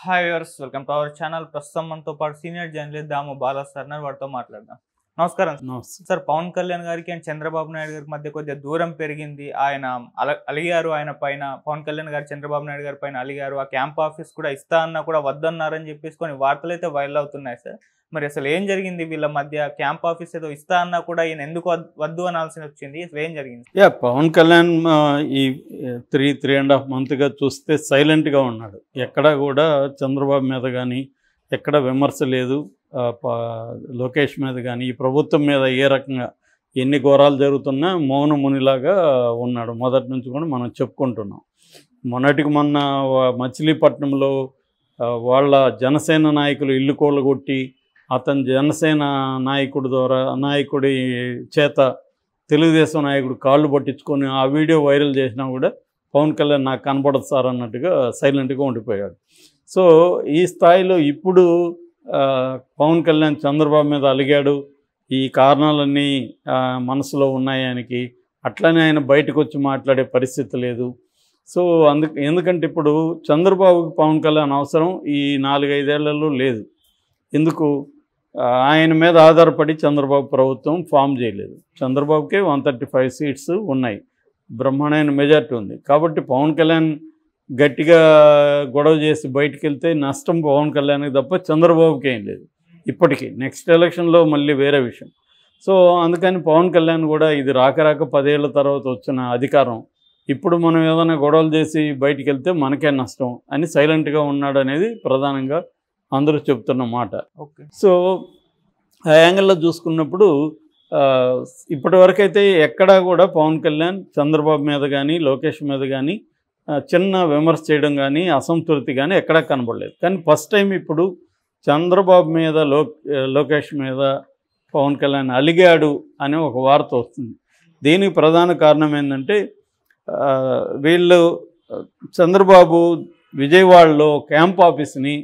Hi viewers, welcome to our channel. ప్రస్తుతం మనతో పాటు సీనియర్ జర్నలిస్ట్ దాము బాలా సార్ ఉన్నారు. వారితో మాట్లాడదాం. నమస్కారం సార్. పవన్ కళ్యాణ్ గారికి అండ్ చంద్రబాబు నాయుడు గారి మధ్య కొద్దిగా దూరం పెరిగింది. ఆయన అలిగారు, ఆయన పైన పవన్ కళ్యాణ్ గారు చంద్రబాబు నాయుడు గారి పైన అలిగారు. ఆ క్యాంప్ ఆఫీస్ కూడా ఇస్తా అన్నా కూడా వద్దన్నారని చెప్పేసి కొన్ని వార్తలు అయితే వైరల్ అవుతున్నాయి సార్. మరి అసలు ఏం జరిగింది వీళ్ళ మధ్య? క్యాంప్ ఆఫీస్ ఏదో ఇస్తా అన్నా కూడా ఈయన ఎందుకు వద్దు అనాల్సి వచ్చింది? అసలు ఏం జరిగింది? పవన్ కళ్యాణ్ ఈ 3.5 మంత్గా చూస్తే సైలెంట్గా ఉన్నాడు. ఎక్కడా కూడా చంద్రబాబు మీద కానీ ఎక్కడ విమర్శ లేదు. లోకేష్ మీద కానీ ఈ ప్రభుత్వం మీద ఏ రకంగా ఎన్ని ఘోరాలు జరుగుతున్నా మౌన మునిలాగా ఉన్నాడు. మొదటి నుంచి కూడా మనం చెప్పుకుంటున్నాం. మొన్నటికి మొన్న మచిలీపట్నంలో వాళ్ళ జనసేన నాయకులు ఇల్లు కూలగొట్టి అతని జనసేన నాయకుడి చేత తెలుగుదేశం నాయకుడు కాళ్ళు పట్టించుకొని ఆ వీడియో వైరల్ చేసినా కూడా పవన్ కళ్యాణ్ నాకు కనపడదు సార్ అన్నట్టుగా సైలెంట్గా ఉండిపోయాడు. సో ఈ స్థాయిలో ఇప్పుడు పవన్ కళ్యాణ్ చంద్రబాబు మీద అలిగాడు. ఈ కారణాలన్నీ మనసులో ఉన్నాయి ఆయనకి. అట్లనే ఆయన బయటకు వచ్చి మాట్లాడే పరిస్థితి లేదు. సో ఎందుకంటే ఇప్పుడు చంద్రబాబుకి పవన్ కళ్యాణ్ అవసరం ఈ 4-5 ఏళ్లలో లేదు. ఎందుకు? ఆయన మీద ఆధారపడి చంద్రబాబు ప్రభుత్వం ఫామ్ చేయలేదు. చంద్రబాబుకే 135 సీట్స్ ఉన్నాయి, బ్రహ్మాండమైన మెజార్టీ ఉంది. కాబట్టి పవన్ కళ్యాణ్ గట్టిగా గొడవ చేసి బయటికి వెళ్తే నష్టం పవన్ కళ్యాణ్కి తప్ప చంద్రబాబుకి ఏం లేదు. ఇప్పటికీ నెక్స్ట్ ఎలక్షన్లో మళ్ళీ వేరే విషయం. సో అందుకని పవన్ కళ్యాణ్ కూడా ఇది రాక 10 ఏళ్ల తర్వాత వచ్చిన అధికారం, ఇప్పుడు మనం ఏదైనా గొడవలు చేసి బయటికి వెళ్తే మనకే నష్టం అని సైలెంట్గా ఉన్నాడు అనేది ప్రధానంగా అందరూ చెప్తున్న మాట. సో ఆ యాంగిల్లో చూసుకున్నప్పుడు ఇప్పటివరకైతే ఎక్కడా కూడా పవన్ కళ్యాణ్ చంద్రబాబు మీద కానీ లోకేష్ మీద కానీ చిన్న విమర్శ చేయడం కానీ అసంతృప్తి కానీ ఎక్కడా కనబడలేదు. కానీ ఫస్ట్ టైం ఇప్పుడు చంద్రబాబు మీద లోకేష్ మీద పవన్ కళ్యాణ్ అలిగాడు అనే ఒక వార్త వస్తుంది. దీనికి ప్రధాన కారణం ఏంటంటే వీళ్ళు చంద్రబాబు విజయవాడలో క్యాంప్ ఆఫీస్ని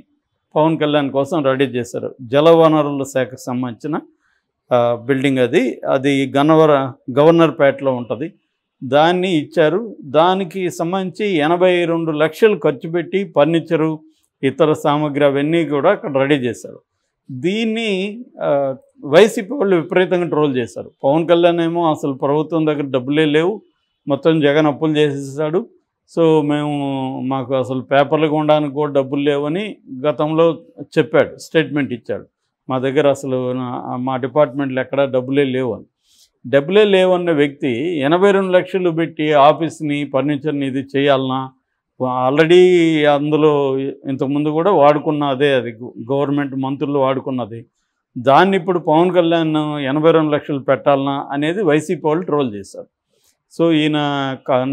పవన్ కళ్యాణ్ కోసం రెడీ చేశారు. జలవనరుల శాఖకు సంబంధించిన బిల్డింగ్ అది గవర్నర్పేటలో ఉంటుంది. దాన్ని ఇచ్చారు. దానికి సంబంధించి 82 లక్షలు ఖర్చు పెట్టి ఫర్నిచరు ఇతర సామాగ్రి అవన్నీ కూడా అక్కడ రెడీ చేశారు. దీన్ని వైసీపీ వాళ్ళు విపరీతంగా ట్రోల్ చేశారు. పవన్ కళ్యాణ్ ఏమో అసలు ప్రభుత్వం దగ్గర డబ్బులే లేవు, మొత్తం జగన్ అప్పులు చేసేసాడు, సో మాకు అసలు పేపర్లు కొనడానికి కూడా డబ్బులు లేవని గతంలో చెప్పాడు, స్టేట్మెంట్ ఇచ్చాడు. మా దగ్గర అసలు మా డిపార్ట్మెంట్లో ఎక్కడా డబ్బులే లేవన్న వ్యక్తి 82 లక్షలు పెట్టి ఆఫీస్ని ఫర్నిచర్ని ఇది చేయాలన్నా? ఆల్రెడీ అందులో ఇంతకుముందు కూడా వాడుకున్నదే, అది గవర్నమెంట్ మంత్రులు వాడుకున్నది. దాన్ని ఇప్పుడు పవన్ కళ్యాణ్ 82 లక్షలు పెట్టాలన్నా అనేది వైసీపీ వాళ్ళు ట్రోల్ చేశారు. సో ఈయన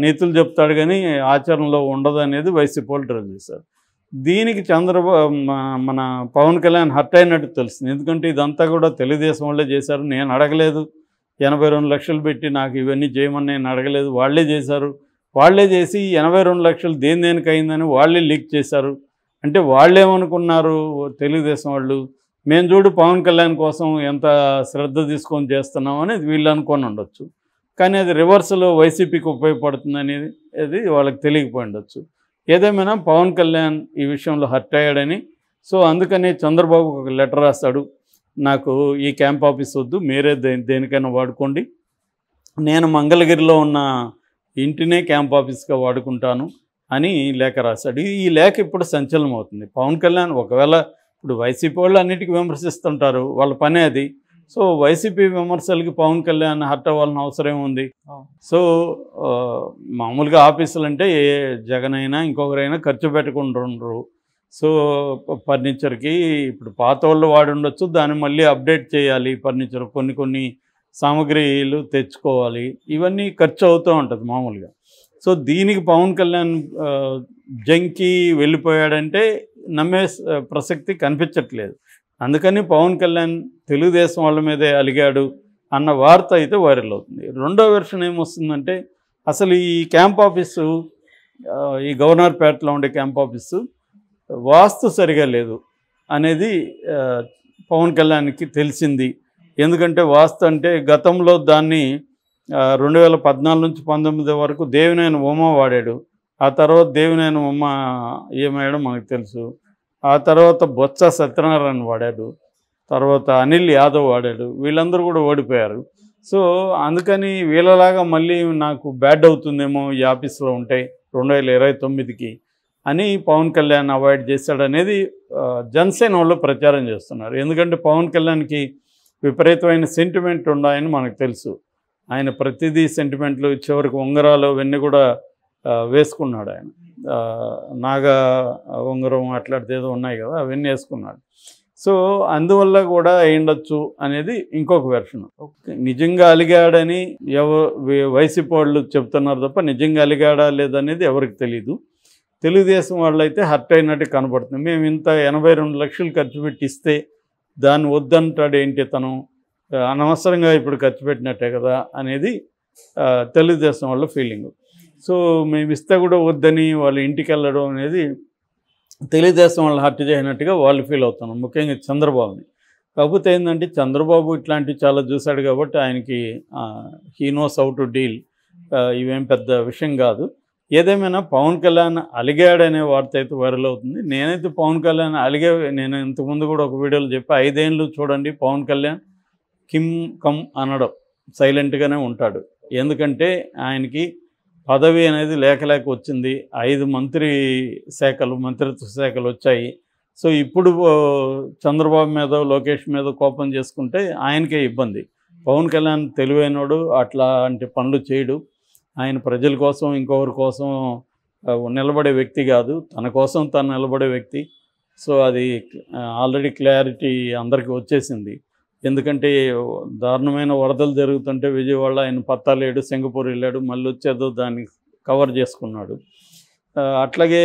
నీతులు చెప్తాడు కానీ ఆచరణలో ఉండదు అనేది వైసీపీ వాళ్ళు ట్రోల్ చేశారు. దీనికి మన పవన్ కళ్యాణ్ హర్ట్ అయినట్టు తెలుస్తుంది. ఎందుకంటే ఇదంతా కూడా తెలుగుదేశం వాళ్ళే చేశారు, నేను అడగలేదు. 82 లక్షలు పెట్టి నాకు ఇవన్నీ చేయమని నేను అడగలేదు, వాళ్ళే చేశారు. వాళ్ళే చేసి 82 లక్షలు దేనికి అయిందని వాళ్ళే లీక్ చేశారు. అంటే వాళ్ళేమనుకున్నారు తెలుగుదేశం వాళ్ళు, మేము చూడు పవన్ కళ్యాణ్ కోసం ఎంత శ్రద్ధ తీసుకొని చేస్తున్నాం అనేది వీళ్ళు అనుకొని ఉండొచ్చు. కానీ అది రివర్స్లో వైసీపీకి ఉపయోగపడుతుంది అనేది వాళ్ళకి తెలియకపోయి ఉండొచ్చు. ఏదేమైనా పవన్ కళ్యాణ్ ఈ విషయంలో హర్ట్ అయ్యాడని, సో అందుకని చంద్రబాబుకు ఒక లెటర్ రాస్తాడు, నాకు ఈ క్యాంప్ ఆఫీస్ వద్దు, మీరే దేనికైనా వాడుకోండి, నేను మంగళగిరిలో ఉన్న ఇంటినే క్యాంప్ ఆఫీస్గా వాడుకుంటాను అని లేఖ రాశాడు. ఈ లేఖ ఇప్పుడు సంచలనం అవుతుంది. పవన్ కళ్యాణ్ ఒకవేళ ఇప్పుడు వైసీపీ వాళ్ళు అన్నిటికీ విమర్శిస్తుంటారు, వాళ్ళ పనే అది. సో వైసీపీ విమర్శలకి పవన్ కళ్యాణ్ హర్ట్ అవ్వాలని అవసరం ఏముంది? సో మామూలుగా ఆఫీసులు అంటే జగన్ అయినా ఇంకొకరైనా ఖర్చు పెట్టుకుంటుండ్రు. సో ఫర్నిచర్కి ఇప్పుడు పాత వాళ్ళు వాడి ఉండొచ్చు, దాన్ని మళ్ళీ అప్డేట్ చేయాలి, ఫర్నిచర్ కొన్ని సామాగ్రిలు తెచ్చుకోవాలి, ఇవన్నీ ఖర్చు అవుతూ ఉంటుంది మామూలుగా. సో దీనికి పవన్ కళ్యాణ్ జంకి వెళ్ళిపోయాడంటే నమ్మే ప్రసక్తి కనిపించట్లేదు. అందుకని పవన్ కళ్యాణ్ తెలుగుదేశం వాళ్ళ మీదే అలిగాడు అన్న వార్త అయితే వైరల్ అవుతుంది. రెండో వెర్షన్ ఏమొస్తుందంటే అసలు ఈ క్యాంప్ ఆఫీసు, ఈ గవర్నర్పేటలో ఉండే క్యాంప్ ఆఫీసు వాస్తు సరిగా లేదు అనేది పవన్ కళ్యాణ్కి తెలిసింది. ఎందుకంటే వాస్తు అంటే గతంలో దాన్ని 2014 నుంచి 19 వరకు దేవినేని ఉమ వాడాడు. ఆ తర్వాత దేవినేని ఉమ ఏమయ్యాడో మనకు తెలుసు. ఆ తర్వాత బొత్స సత్యనారాయణ వాడాడు, తర్వాత అనిల్ యాదవ్ వాడాడు, వీళ్ళందరూ కూడా ఓడిపోయారు. సో అందుకని వీళ్ళలాగా మళ్ళీ నాకు బ్యాడ్ అవుతుందేమో ఈ ఆఫీస్లో ఉంటే 2029కి అని పవన్ కళ్యాణ్ అవాయిడ్ చేశాడనేది జనసేన వాళ్ళు ప్రచారం చేస్తున్నారు. ఎందుకంటే పవన్ కళ్యాణ్కి విపరీతమైన సెంటిమెంట్ ఉన్నాయని మనకు తెలుసు. ఆయన ప్రతిదీ సెంటిమెంట్లు, చివరికి ఉంగరాలు అవన్నీ కూడా వేసుకున్నాడు. ఆయన నాగా ఉంగరం అట్లాంటిది ఏదో ఉన్నాయి కదా, అవన్నీ వేసుకున్నాడు. సో అందువల్ల కూడా అయ్యుండొచ్చు అనేది ఇంకొక వెర్షన్. నిజంగా అలిగాడని వైసీపీ వాళ్ళు చెప్తున్నారు తప్ప నిజంగా అలిగాడా లేదనేది ఎవరికి తెలీదు. తెలుగుదేశం వాళ్ళు అయితే హర్ట్ అయినట్టు కనపడుతుంది. మేము ఇంత 82 లక్షలు ఖర్చు పెట్టి ఇస్తే దాన్ని వద్దంటాడు ఏంటి తను, అనవసరంగా ఇప్పుడు ఖర్చు పెట్టినట్టే కదా అనేది తెలుగుదేశం వాళ్ళ ఫీలింగ్. సో మేము ఇస్తే కూడా వద్దని వాళ్ళ ఇంటికి వెళ్ళడం అనేది తెలుగుదేశం వాళ్ళు హర్ట్ చేయనట్టుగా వాళ్ళు ఫీల్ అవుతున్నారు, ముఖ్యంగా చంద్రబాబుని. కాకపోతే ఏంటంటే చంద్రబాబు ఇట్లాంటివి చాలా చూశాడు కాబట్టి ఆయనకి he knows how to deal, ఇవేం పెద్ద విషయం కాదు. ఏదేమైనా పవన్ కళ్యాణ్ అలిగాడనే వార్త అయితే వైరల్ అవుతుంది. నేనైతే పవన్ కళ్యాణ్ నేను ఇంతకుముందు కూడా ఒక వీడియోలో చెప్పి 5 ఏళ్ళు చూడండి పవన్ కళ్యాణ్ కిమ్ కమ్ అనడం, సైలెంట్గానే ఉంటాడు. ఎందుకంటే ఆయనకి పదవి అనేది లేక వచ్చింది. 5 మంత్రిత్వ శాఖలు వచ్చాయి. సో ఇప్పుడు చంద్రబాబు మీద లోకేష్ మీద కోపం చేసుకుంటే ఆయనకే ఇబ్బంది. పవన్ కళ్యాణ్ తెలివైనోడు, అట్లాంటి పనులు చేయడు. ఆయన ప్రజల కోసం ఇంకొకరి కోసం నిలబడే వ్యక్తి కాదు, తన కోసం తను నిలబడే వ్యక్తి. సో అది ఆల్రెడీ క్లారిటీ అందరికీ వచ్చేసింది. ఎందుకంటే దారుణమైన వరదలు జరుగుతుంటే విజయవాడ ఆయన పత్తాలేడు, సింగపూర్ వెళ్ళాడు, మళ్ళీ వచ్చేదో దాన్ని కవర్ చేసుకున్నాడు. అట్లాగే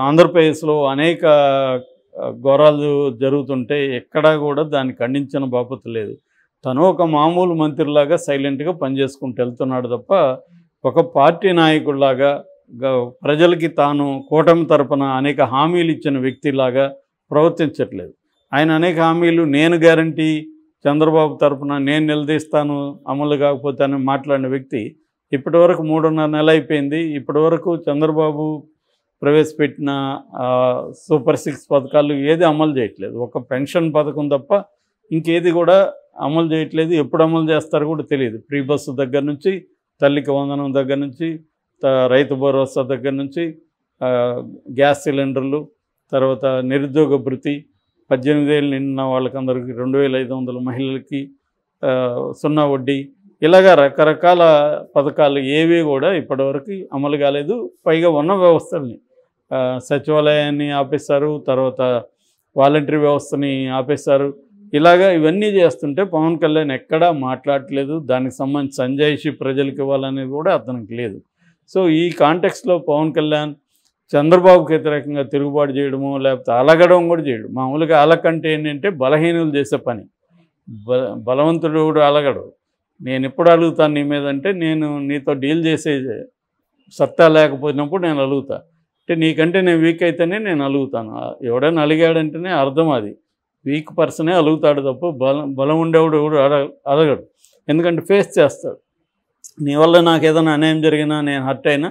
ఆంధ్రప్రదేశ్లో అనేక ఘోరాలు జరుగుతుంటే ఎక్కడా కూడా దాన్ని ఖండించిన బాపత లేదు. తను ఒక మామూలు మంత్రిలాగా సైలెంట్గా పనిచేసుకుంటూ వెళ్తున్నాడు తప్ప ఒక పార్టీ నాయకుడిలాగా ప్రజలకి తాను కూటమి తరపున అనేక హామీలు ఇచ్చిన వ్యక్తిలాగా ప్రవర్తించట్లేదు. ఆయన అనేక హామీలు నేను గ్యారంటీ, చంద్రబాబు తరపున నేను నిలదీస్తాను, అమలు కాకపోతే అని మాట్లాడిన వ్యక్తి ఇప్పటివరకు 3.5 నెలలు అయిపోయింది. ఇప్పటివరకు చంద్రబాబు ప్రవేశపెట్టిన సూపర్ 6 పథకాలు ఏది అమలు చేయట్లేదు. ఒక పెన్షన్ పథకం తప్ప ఇంకేది కూడా అమలు చేయట్లేదు. ఎప్పుడు అమలు చేస్తారో కూడా తెలియదు. ఫ్రీ బస్సు దగ్గర నుంచి, తల్లికి వందనం దగ్గర నుంచి, రైతు భరోసా దగ్గర నుంచి, గ్యాస్ సిలిండర్లు, తర్వాత నిరుద్యోగ భృతి, 18 ఏళ్ళు నిండిన వాళ్ళకందరికీ 2500 మహిళలకి 0 వడ్డీ, ఇలాగా రకరకాల పథకాలు ఏవి కూడా ఇప్పటివరకు అమలు కాలేదు. పైగా ఉన్న వ్యవస్థల్ని, సచివాలయాన్ని ఆపేశారు, తర్వాత వాలంటరీ వ్యవస్థని ఆపేశారు. ఇలాగా ఇవన్నీ చేస్తుంటే పవన్ కళ్యాణ్ ఎక్కడా మాట్లాడట్లేదు. దానికి సంబంధించి సంజాయిషి ప్రజలకు ఇవ్వాలనేది కూడా అతనికి లేదు. సో ఈ కాంటెక్స్లో పవన్ కళ్యాణ్ చంద్రబాబుకి వ్యతిరేకంగా తిరుగుబాటు చేయడము, లేకపోతే అలగడం కూడా చేయడు. మామూలుగా అలకంటే ఏంటంటే బలహీనులు చేసే పని. బలవంతుడు కూడా అలగడు. నేను ఎప్పుడు అలుగుతాను నీ మీద అంటే, నేను నీతో డీల్ చేసే సత్తా లేకపోయినప్పుడు నేను అలుగుతా. అంటే నీకంటే నేను వీక్ అయితేనే నేను అలుగుతాను. ఎవడైనా అలిగాడంటేనే అర్థం అది వీక్ పర్సనే అలుగుతాడు తప్ప బలం ఉండేవాడు కూడా అలగడు. ఎందుకంటే ఫేస్ చేస్తాడు. నీ వల్ల నాకు ఏదైనా అన్యాయం జరిగినా, నేను హర్ట్ అయినా